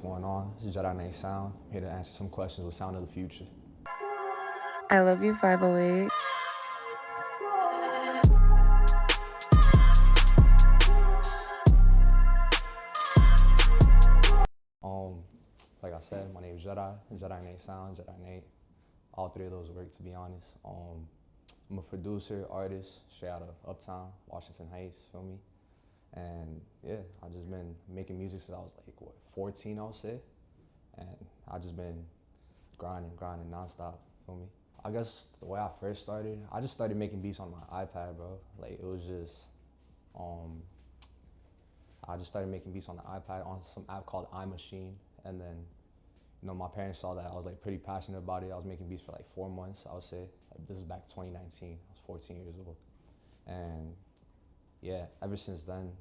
going on? This is Jedi KNGHT Sound. I'm here to answer some questions with Sound of the Future. I love you, 508. Like I said, my name is Jedi KNGHT Sound, Jedi KNGHT. All three of those work, to be honest. I'm a producer, artist, straight out of Uptown, Washington Heights, feel me? And yeah, I've just been making music since I was like, 14, I would say. And I've just been grinding nonstop, feel me? I guess the way I first started, I just started making beats on my iPad, bro. Like it was just, I just started making beats on the iPad on some app called iMachine. And then, you know, my parents saw that I was like pretty passionate about it. I was making beats for like 4 months, I would say. Like, this is back 2019, I was 14 years old. And yeah, ever since then,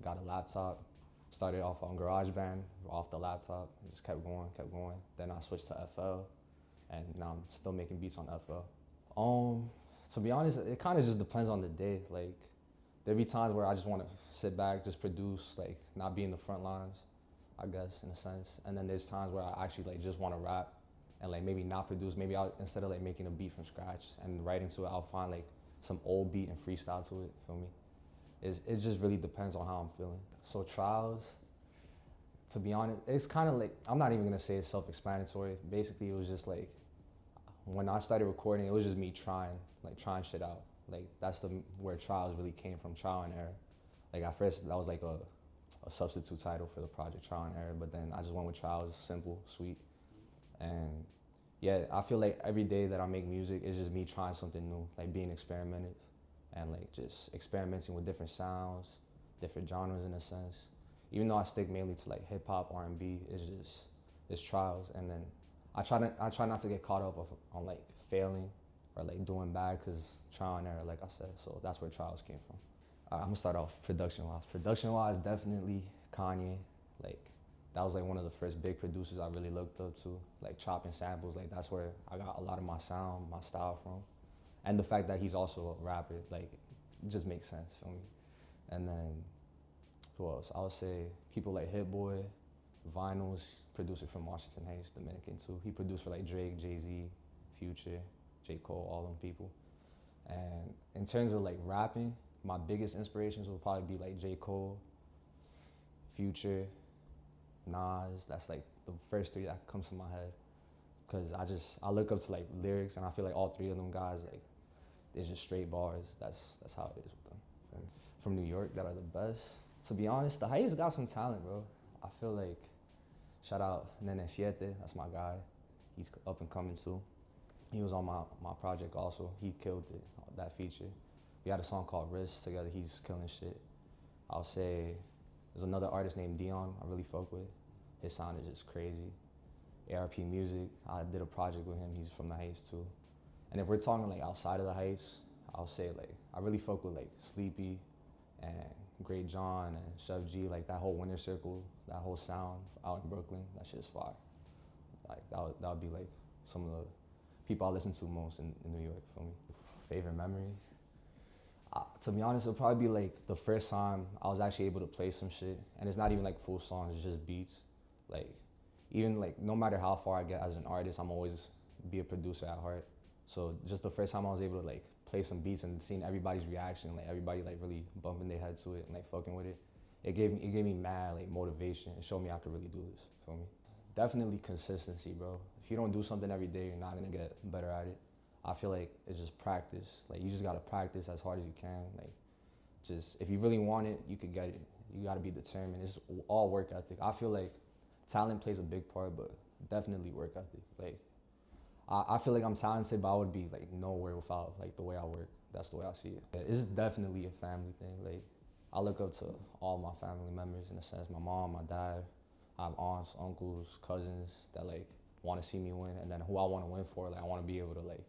got a laptop, started off on GarageBand, off the laptop, just kept going. Then I switched to FL, and now I'm still making beats on FL. To be honest, it kind of just depends on the day. Like, there'll be times where I just want to sit back, just produce, like not be in the front lines, I guess, in a sense. And then there's times where I actually like just want to rap and like maybe not produce. Maybe I'll, instead of like making a beat from scratch and writing to it, I'll find like some old beat and freestyle to it, feel me? It just really depends on how I'm feeling. So trials, to be honest, it's kind of like, I'm not even gonna say it's self-explanatory. Basically, it was just like, when I started recording, it was just me trying shit out. Like that's where trials really came from, trial and error. Like at first, that was like a substitute title for the project, trial and error, but then I just went with trials, simple, sweet. And yeah, I feel like every day that I make music is just me trying something new, like being experimentative and like just experimenting with different sounds, different genres in a sense. Even though I stick mainly to like hip hop, R&B, it's trials. And then I try not to get caught up on like failing or like doing bad, because trial and error, like I said. So that's where trials came from. I'm gonna start off production-wise. Production-wise, definitely Kanye. Like that was like one of the first big producers I really looked up to. Like chopping samples, like that's where I got a lot of my sound, my style from. And the fact that he's also a rapper, like it just makes sense for me. And then who else? I would say people like Hit Boy, Vinyls, producer from Washington Heights, Dominican too. He produced for like Drake, Jay-Z, Future, J. Cole, all them people. And in terms of like rapping, my biggest inspirations will probably be like J. Cole, Future, Nas. That's like the first three that comes to my head. Cause I look up to like lyrics, and I feel like all three of them guys, like, it's just straight bars. That's how it is with them. From New York that are the best. To be honest, the Heights got some talent, bro. I feel like, shout out NYC, that's my guy. He's up and coming too. He was on my project also. He killed it, that feature. We had a song called Risk together. He's killing shit. I'll say there's another artist named Dion I really fuck with. His sound is just crazy. ARP Music, I did a project with him. He's from the Heights too. And if we're talking like outside of the Heights, I'll say like, I really fuck with like Sleepy and Great John and Chef G, like that whole Winter Circle, that whole sound out in Brooklyn, that shit's fire. Like that would be like some of the people I listen to most in New York, for me. Favorite memory? To be honest, it'll probably be like the first time I was actually able to play some shit, and it's not even like full songs, it's just beats. Like, even like, no matter how far I get as an artist, I'm always be a producer at heart. So just the first time I was able to like play some beats and seeing everybody's reaction, like everybody like really bumping their head to it and like fucking with it, it gave me mad like motivation. It showed me I could really do this, feel me? Definitely consistency, bro. If you don't do something every day, you're not gonna get better at it. I feel like it's just practice. Like you just gotta practice as hard as you can. Like, just, if you really want it, you can get it. You gotta be determined. It's all work ethic. I feel like talent plays a big part, but definitely work ethic. Like, I feel like I'm talented, but I would be like nowhere without like the way I work. That's the way I see it. It's definitely a family thing. Like, I look up to all my family members in a sense. My mom, my dad. I have aunts, uncles, cousins that like want to see me win, and then who I want to win for. Like, I want to be able to like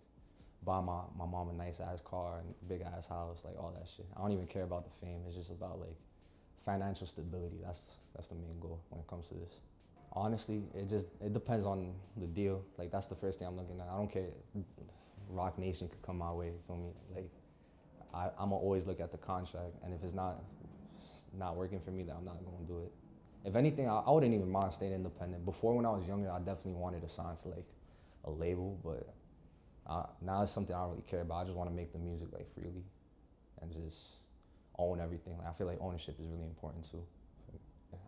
buy my mom a nice ass car and big ass house, like all that shit. I don't even care about the fame. It's just about like financial stability. That's the main goal when it comes to this. Honestly, it depends on the deal. Like that's the first thing I'm looking at. I don't care. Rock Nation could come my way. You feel me? Like I'ma always look at the contract, and if it's not working for me, then I'm not gonna do it. If anything, I wouldn't even mind staying independent. Before, when I was younger, I definitely wanted to sign to like a label, but now it's something I don't really care about. I just want to make the music like freely and just own everything. Like, I feel like ownership is really important too.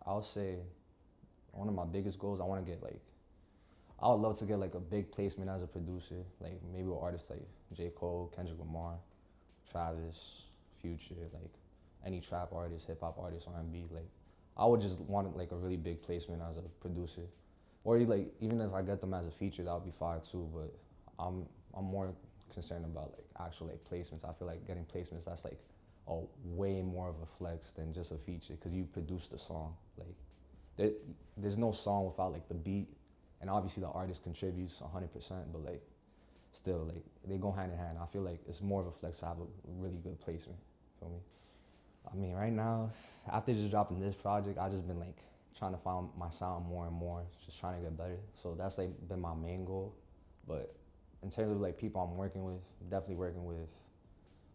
I would say one of my biggest goals, I want to get like, I would love to get like a big placement as a producer, like maybe with artists like J. Cole, Kendrick Lamar, Travis, Future, like any trap artist, hip hop artist, R&B. Like I would just want like a really big placement as a producer, or like even if I get them as a feature, that would be fire too. But I'm more concerned about like actual like placements. I feel like getting placements, that's like a way more of a flex than just a feature because you produce the song. Like there's no song without like the beat, and obviously the artist contributes 100%, but like still like they go hand in hand. I feel like it's more of a flex to have a really good placement. Feel me? I mean, right now, after just dropping this project, I just been like trying to find my sound more and more, just trying to get better. So that's like been my main goal. But in terms of like people I'm working with, definitely working with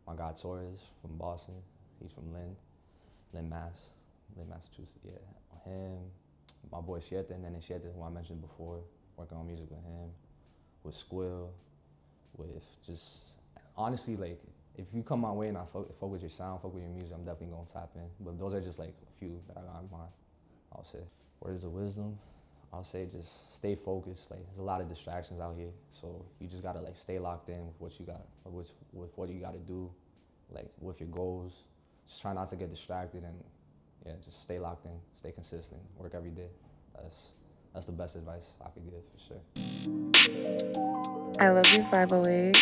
my guy Torres from Boston. He's from Lynn, Massachusetts. Yeah, him, my boy Siete, and then Siete, who I mentioned before, working on music with him, with Squill, with just honestly like if you come my way and I fuck with your sound, fuck with your music, I'm definitely gonna tap in. But those are just like a few that I got in mind. I'll say words of wisdom. I'll say just stay focused. Like there's a lot of distractions out here, so you just gotta like stay locked in with what you got, with what you gotta do, like with your goals. Just try not to get distracted and yeah, just stay locked in, stay consistent, work every day. That's the best advice I could give for sure. I love you, 508.